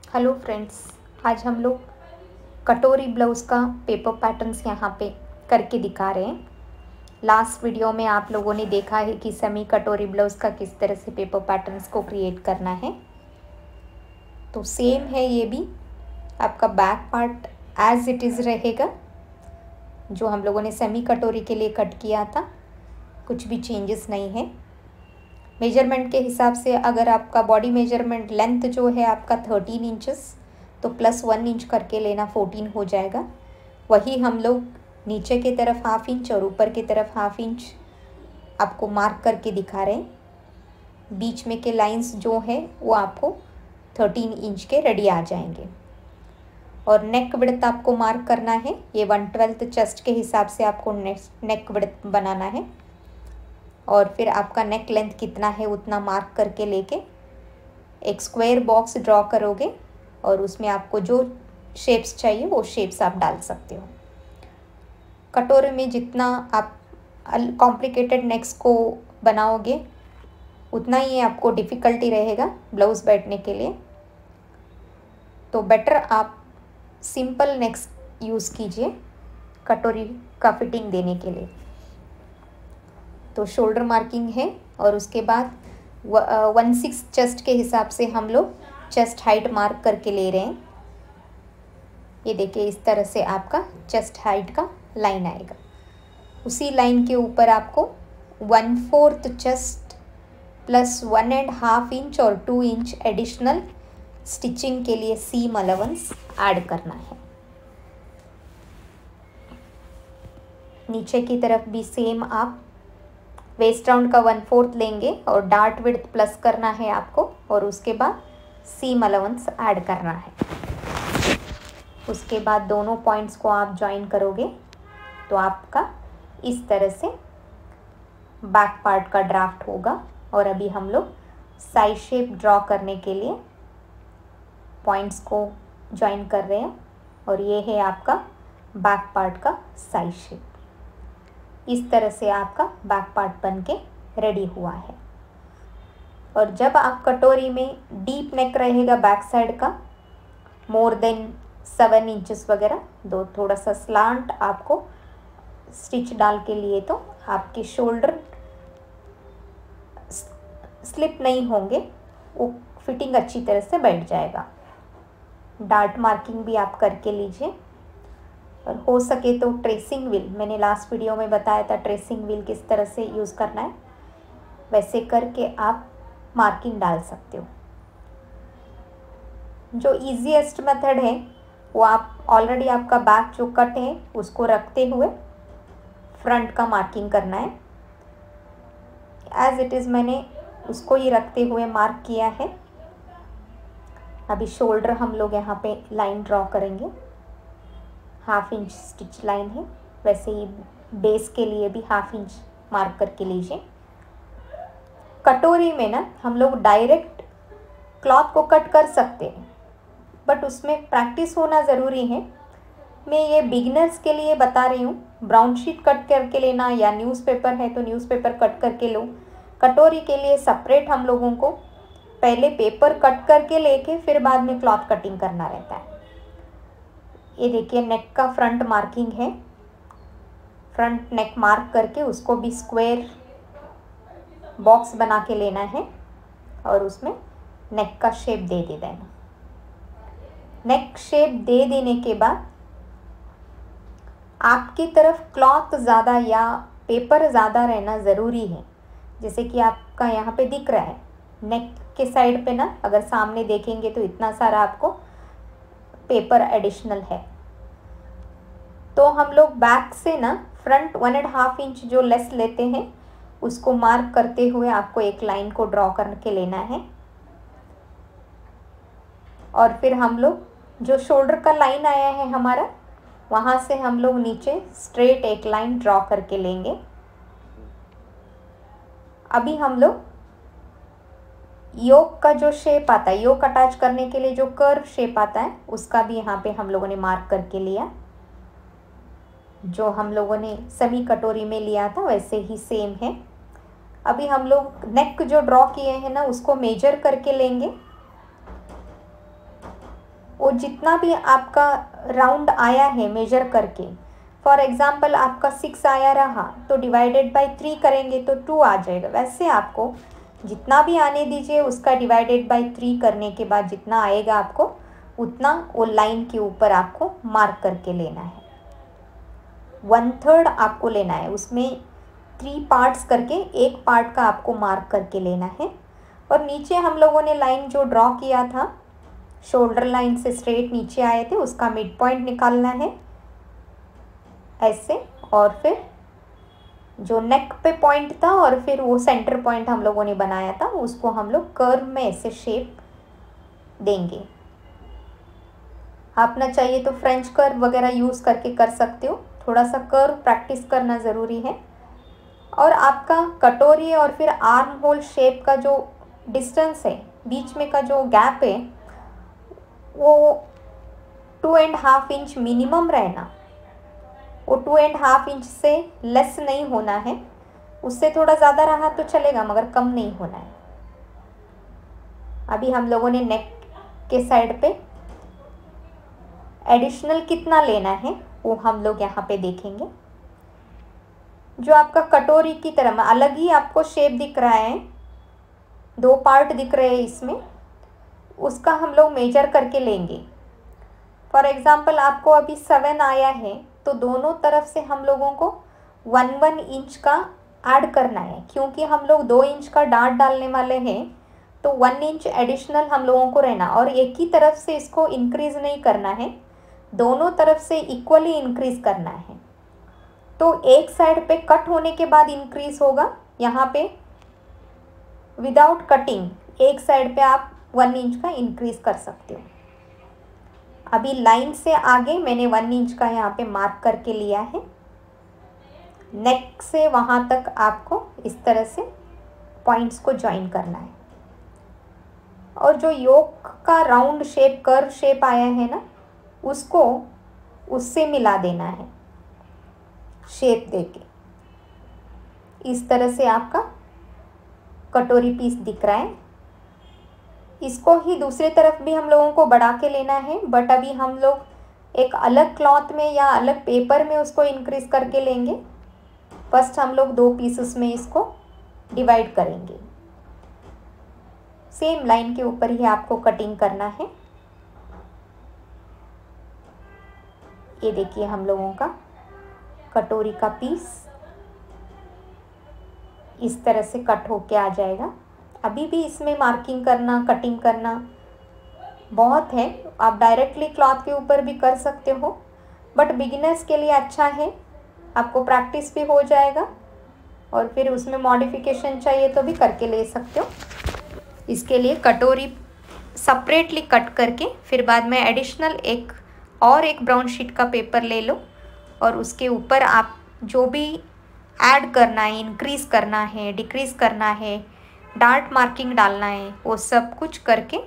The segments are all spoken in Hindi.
हेलो फ्रेंड्स, आज हम लोग कटोरी ब्लाउज़ का पेपर पैटर्न्स यहाँ पे करके दिखा रहे हैं। लास्ट वीडियो में आप लोगों ने देखा है कि सेमी कटोरी ब्लाउज़ का किस तरह से पेपर पैटर्न्स को क्रिएट करना है। तो सेम है ये भी, आपका back part as it is रहेगा जो हम लोगों ने सेमी कटोरी के लिए कट किया था, कुछ भी चेंजेस नहीं है। मेजरमेंट के हिसाब से अगर आपका बॉडी मेजरमेंट लेंथ जो है आपका 13 इंचेस, तो +1 इंच करके लेना 14 हो जाएगा। वही हम लोग नीचे की तरफ ½ इंच और ऊपर की तरफ ½ इंच आपको मार्क करके दिखा रहे हैं। बीच में के लाइंस जो है वो आपको 13 इंच के रेडी आ जाएंगे। और नेक विड्थ आपको मार्क करना है, ये 1/12 चेस्ट के हिसाब से आपको नेक विड्थ बनाना है। और फिर आपका नेक लेंथ कितना है उतना मार्क करके लेके एक स्क्वायर बॉक्स ड्रॉ करोगे और उसमें आपको जो शेप्स चाहिए वो शेप्स आप डाल सकते हो। कटोरे में जितना आप कॉम्प्लिकेटेड नेक्स को बनाओगे उतना ही आपको डिफ़िकल्टी रहेगा ब्लाउज़ बैठने के लिए। तो बेटर आप सिंपल नेक्स यूज़ कीजिए कटोरी का फिटिंग देने के लिए। तो शोल्डर मार्किंग है और उसके बाद 1/6 चेस्ट के हिसाब से हम लोग चेस्ट हाइट मार्क करके ले रहे हैं। ये देखिए इस तरह से आपका चेस्ट हाइट का लाइन आएगा। उसी लाइन के ऊपर आपको 1/4 चेस्ट प्लस 1.5 इंच और 2 इंच एडिशनल स्टिचिंग के लिए सीम अलाउंस ऐड करना है। नीचे की तरफ भी सेम आप वेस्ट राउंड का 1/4 लेंगे और डार्ट विड्थ प्लस करना है आपको और उसके बाद सीम अलाउंस ऐड करना है। उसके बाद दोनों पॉइंट्स को आप ज्वाइन करोगे तो आपका इस तरह से बैक पार्ट का ड्राफ्ट होगा। और अभी हम लोग साइड शेप ड्रॉ करने के लिए पॉइंट्स को ज्वाइन कर रहे हैं और ये है आपका बैक पार्ट का साइड शेप। इस तरह से आपका बैक पार्ट बन के रेडी हुआ है। और जब आप कटोरी में डीप नेक रहेगा बैक साइड का मोर देन 7 इंचेस वगैरह, दो थोड़ा सा स्लांट आपको स्टिच डाल के लिए तो आपके शोल्डर स्लिप नहीं होंगे, वो फिटिंग अच्छी तरह से बैठ जाएगा। डार्ट मार्किंग भी आप करके लीजिए और हो सके तो ट्रेसिंग व्हील, मैंने लास्ट वीडियो में बताया था ट्रेसिंग व्हील किस तरह से यूज़ करना है, वैसे करके आप मार्किंग डाल सकते हो। जो ईजीएस्ट मेथड है वो आप ऑलरेडी आपका बैक जो कट है उसको रखते हुए फ्रंट का मार्किंग करना है। एज इट इज़ मैंने उसको ही रखते हुए मार्क किया है। अभी शोल्डर हम लोग यहाँ पे लाइन ड्रॉ करेंगे, ½ इंच स्टिच लाइन है, वैसे ही बेस के लिए भी ½ इंच मार्क करके लीजिए। कटोरी में ना हम लोग डायरेक्ट क्लॉथ को कट कर सकते हैं बट उसमें प्रैक्टिस होना ज़रूरी है। मैं ये बिगिनर्स के लिए बता रही हूँ। ब्राउन शीट कट करके लेना या न्यूज़पेपर है तो न्यूज़पेपर कट करके लो। कटोरी के लिए सेपरेट हम लोगों को पहले पेपर कट करके लेके फिर बाद में क्लॉथ कटिंग करना रहता है। ये देखिए नेक का फ्रंट मार्किंग है, फ्रंट नेक मार्क करके उसको भी स्क्वायर बॉक्स बना के लेना है और उसमें नेक का शेप दे देना। नेक शेप दे देने के बाद आपकी तरफ क्लॉथ ज़्यादा या पेपर ज़्यादा रहना ज़रूरी है। जैसे कि आपका यहाँ पे दिख रहा है नेक के साइड पे ना, अगर सामने देखेंगे तो इतना सारा आपको पेपर एडिशनल है। तो हम लोग बैक से ना फ्रंट 1.5 इंच जो लेस लेते हैं उसको मार्क करते हुए आपको एक लाइन को ड्रॉ करके लेना है। और फिर हम लोग जो शोल्डर का लाइन आया है हमारा, वहाँ से हम लोग नीचे स्ट्रेट एक लाइन ड्रॉ करके लेंगे। अभी हम लोग योक का जो शेप आता है, योक अटैच करने के लिए जो कर्व शेप आता है उसका भी यहाँ पे हम लोगों ने मार्क करके लिया। जो हम लोगों ने सेमी कटोरी में लिया था वैसे ही सेम है। अभी हम लोग नेक जो ड्रॉ किए हैं ना उसको मेजर करके लेंगे वो जितना भी आपका राउंड आया है मेजर करके, फॉर एग्ज़ाम्पल आपका 6 आया रहा तो डिवाइडेड बाय 3 करेंगे तो 2 आ जाएगा। वैसे आपको जितना भी आने दीजिए उसका डिवाइडेड बाय 3 करने के बाद जितना आएगा आपको उतना वो लाइन के ऊपर आपको मार्क करके लेना है। 1/3 आपको लेना है, उसमें 3 पार्ट्स करके एक पार्ट का आपको मार्क करके लेना है। और नीचे हम लोगों ने लाइन जो ड्रॉ किया था शोल्डर लाइन से स्ट्रेट नीचे आए थे उसका मिड पॉइंट निकालना है ऐसे, और फिर जो नेक पे पॉइंट था और फिर वो सेंटर पॉइंट हम लोगों ने बनाया था उसको हम लोग कर्व में ऐसे शेप देंगे। आप ना चाहिए तो फ्रेंच कर्व वगैरह यूज़ करके कर सकते हो, थोड़ा सा कर्व प्रैक्टिस करना ज़रूरी है। और आपका कटोरी और फिर आर्म होल शेप का जो डिस्टेंस है, बीच में का जो गैप है वो 2.5 इंच मिनिमम रहना, वो 2.5 इंच से लेस नहीं होना है। उससे थोड़ा ज़्यादा रहा तो चलेगा मगर कम नहीं होना है। अभी हम लोगों ने नेक के साइड पे एडिशनल कितना लेना है वो हम लोग यहाँ पे देखेंगे। जो आपका कटोरी की तरह अलग ही आपको शेप दिख रहा है, 2 पार्ट दिख रहे हैं इसमें, उसका हम लोग मेजर करके लेंगे। फॉर एग्ज़ाम्पल आपको अभी 7 आया है तो दोनों तरफ से हम लोगों को 1 इंच का ऐड करना है, क्योंकि हम लोग 2 इंच का डार्ट डालने वाले हैं तो 1 इंच एडिशनल हम लोगों को रहना। और एक ही तरफ से इसको इंक्रीज़ नहीं करना है, दोनों तरफ से इक्वली इंक्रीज़ करना है। तो एक साइड पे कट होने के बाद इंक्रीज़ होगा, यहाँ पे विदाउट कटिंग एक साइड पे आप 1 इंच का इंक्रीज़ कर सकते हो। अभी लाइन से आगे मैंने 1 इंच का यहाँ पे मार्क करके लिया है। नेक से वहाँ तक आपको इस तरह से पॉइंट्स को ज्वाइन करना है। और जो योक का राउंड शेप कर्व शेप आया है ना उसको उससे मिला देना है शेप देके। इस तरह से आपका कटोरी पीस दिख रहा है। इसको ही दूसरी तरफ भी हम लोगों को बढ़ा के लेना है, बट अभी हम लोग एक अलग क्लॉथ में या अलग पेपर में उसको इंक्रीज़ करके लेंगे। फर्स्ट हम लोग 2 पीसेस में इसको डिवाइड करेंगे। सेम लाइन के ऊपर ही आपको कटिंग करना है। ये देखिए हम लोगों का कटोरी का पीस इस तरह से कट होके आ जाएगा। अभी भी इसमें मार्किंग करना, कटिंग करना बहुत है। आप डायरेक्टली क्लॉथ के ऊपर भी कर सकते हो, बट बिगिनर्स के लिए अच्छा है, आपको प्रैक्टिस भी हो जाएगा और फिर उसमें मॉडिफिकेशन चाहिए तो भी करके ले सकते हो। इसके लिए कटोरी सेपरेटली कट करके फिर बाद में एडिशनल एक ब्राउन शीट का पेपर ले लो और उसके ऊपर आप जो भी ऐड करना है, इंक्रीज़ करना है, डिक्रीज़ करना है, डार्ट मार्किंग डालना है, वो सब कुछ करके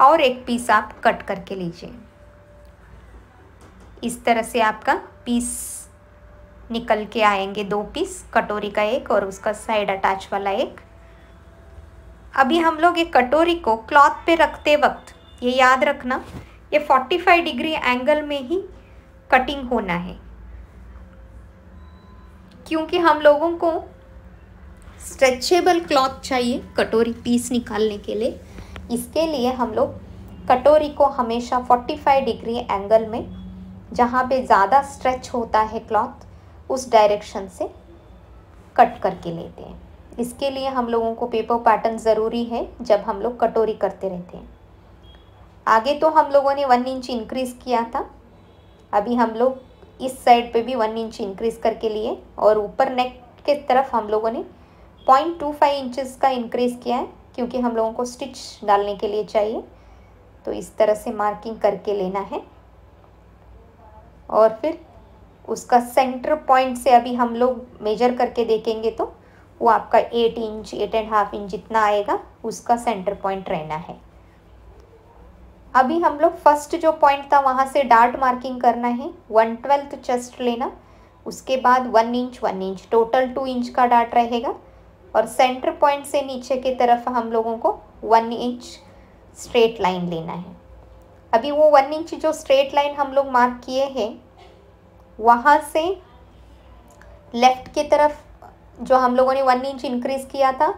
और एक पीस आप कट करके लीजिए। इस तरह से आपका पीस निकल के आएंगे, 2 पीस, कटोरी का एक और उसका साइड अटैच वाला एक। अभी हम लोग एक कटोरी को क्लॉथ पे रखते वक्त ये याद रखना, ये 45 डिग्री एंगल में ही कटिंग होना है, क्योंकि हम लोगों को स्ट्रेचेबल क्लॉथ चाहिए कटोरी पीस निकालने के लिए। इसके लिए हम लोग कटोरी को हमेशा 45 डिग्री एंगल में, जहाँ पे ज़्यादा स्ट्रेच होता है क्लॉथ, उस डायरेक्शन से कट करके लेते हैं। इसके लिए हम लोगों को पेपर पैटर्न ज़रूरी है जब हम लोग कटोरी करते रहते हैं। आगे तो हम लोगों ने 1 इंच इंक्रीज़ किया था, अभी हम लोग इस साइड पे भी 1 इंच इंक्रीज़ करके लिए और ऊपर नेक के तरफ हम लोगों ने 0.25 इंचेस का इंक्रीज़ किया है, क्योंकि हम लोगों को स्टिच डालने के लिए चाहिए। तो इस तरह से मार्किंग करके लेना है और फिर उसका सेंटर पॉइंट से अभी हम लोग मेजर करके देखेंगे तो वो आपका 8 इंच 8.5 इंच जितना आएगा उसका सेंटर पॉइंट रहना है। अभी हम लोग फर्स्ट जो पॉइंट था वहाँ से डार्ट मार्किंग करना है, 1/12 चेस्ट लेना, उसके बाद 1 इंच टोटल 2 इंच का डार्ट रहेगा और सेंटर पॉइंट से नीचे की तरफ हम लोगों को 1 इंच स्ट्रेट लाइन लेना है। अभी वो 1 इंच जो स्ट्रेट लाइन हम लोग मार्क किए हैं, वहाँ से लेफ़्ट की तरफ जो हम लोगों ने 1 इंच इंक्रीज़ किया था,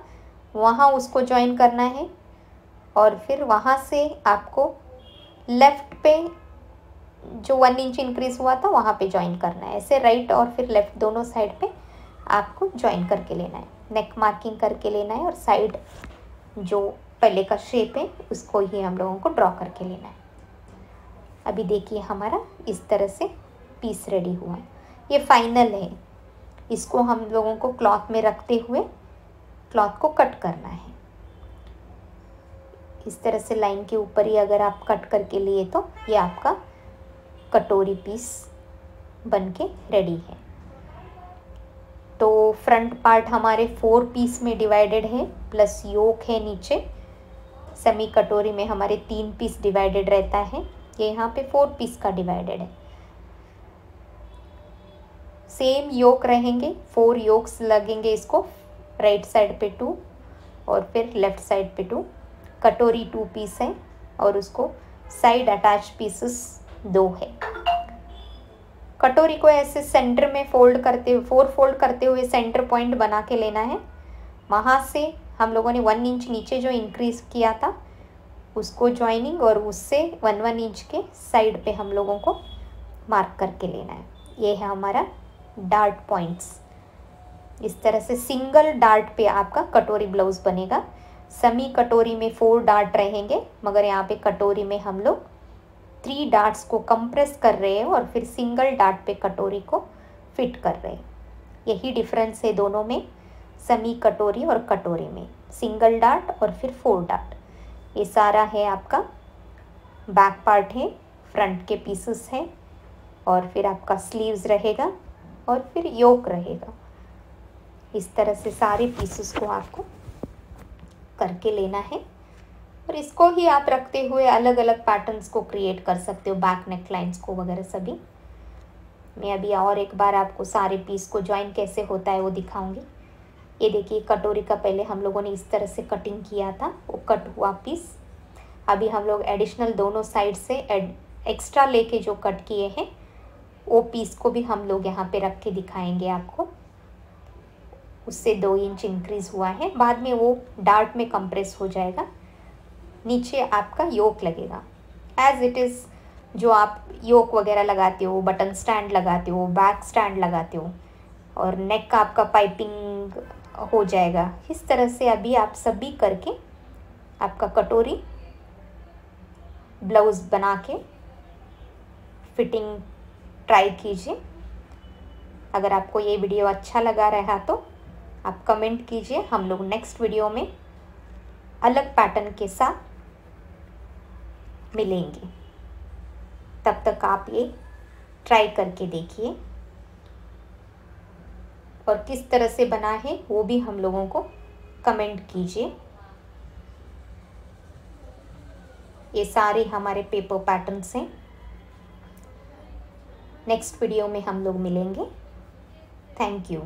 वहाँ उसको ज्वाइन करना है। और फिर वहाँ से आपको लेफ़्ट पे जो 1 इंच इंक्रीज़ हुआ था, वहाँ पे ज्वाइन करना है। ऐसे राइट और फिर लेफ़्ट दोनों साइड पे आपको ज्वाइन करके लेना है, नेक मार्किंग करके लेना है। और साइड जो पहले का शेप है, उसको ही हम लोगों को ड्रॉ करके लेना है। अभी देखिए हमारा इस तरह से पीस रेडी हुआ है। ये फाइनल है। इसको हम लोगों को क्लॉथ में रखते हुए क्लॉथ को कट करना है। इस तरह से लाइन के ऊपर ही अगर आप कट करके लिए तो ये आपका कटोरी पीस बनके रेडी है। तो फ्रंट पार्ट हमारे 4 पीस में डिवाइडेड है, प्लस योक है नीचे। सेमी कटोरी में हमारे 3 पीस डिवाइडेड रहता है, ये यहाँ पे 4 पीस का डिवाइडेड है। सेम योक रहेंगे, 4 योक्स लगेंगे इसको, राइट साइड पे 2 और फिर लेफ्ट साइड पे 2। कटोरी 2 पीस है और उसको साइड अटैच पीसेस 2 है। कटोरी को ऐसे सेंटर में फोल्ड करते हुए सेंटर पॉइंट बना के लेना है। वहाँ से हम लोगों ने 1 इंच नीचे जो इंक्रीज़ किया था, उसको ज्वाइनिंग और उससे 1 इंच के साइड पे हम लोगों को मार्क करके लेना है। ये है हमारा डार्ट पॉइंट्स। इस तरह से सिंगल डार्ट पे आपका कटोरी ब्लाउज बनेगा। सेमी कटोरी में 4 डार्ट रहेंगे, मगर यहाँ पे कटोरी में हम लोग 3 डार्ट्स को कंप्रेस कर रहे हैं और फिर सिंगल डार्ट पे कटोरी को फिट कर रहे हैं। यही डिफरेंस है दोनों में, सेमी कटोरी और कटोरी में। सिंगल डार्ट और फिर 4 डार्ट। ये सारा है आपका बैक पार्ट है, फ्रंट के पीसेस हैं और फिर आपका स्लीव्स रहेगा और फिर योक रहेगा। इस तरह से सारे पीसेस को आपको करके लेना है और इसको ही आप रखते हुए अलग अलग पैटर्न्स को क्रिएट कर सकते हो, बैक नेक लाइन्स को वगैरह सभी। मैं अभी और एक बार आपको सारे पीस को ज्वाइन कैसे होता है वो दिखाऊंगी। ये देखिए कटोरी का पहले हम लोगों ने इस तरह से कटिंग किया था, वो कट हुआ पीस। अभी हम लोग एडिशनल दोनों साइड से एक्स्ट्रा लेके जो कट किए हैं, वो पीस को भी हम लोग यहाँ पे रख के दिखाएंगे आपको। उससे 2 इंच इंक्रीज़ हुआ है, बाद में वो डार्ट में कंप्रेस हो जाएगा। नीचे आपका योक लगेगा एज इट इज़। जो आप योक वगैरह लगाते हो, बटन स्टैंड लगाते हो, बैक स्टैंड लगाते हो और नेक का आपका पाइपिंग हो जाएगा। इस तरह से अभी आप सभी करके आपका कटोरी ब्लाउज़ बना के फिटिंग ट्राई कीजिए। अगर आपको ये वीडियो अच्छा लगा रहा तो आप कमेंट कीजिए। हम लोग नेक्स्ट वीडियो में अलग पैटर्न के साथ मिलेंगे। तब तक आप ये ट्राई करके देखिए और किस तरह से बना है वो भी हम लोगों को कमेंट कीजिए। ये सारे हमारे पेपर पैटर्न्स हैं। नेक्स्ट वीडियो में हम लोग मिलेंगे। Thank you.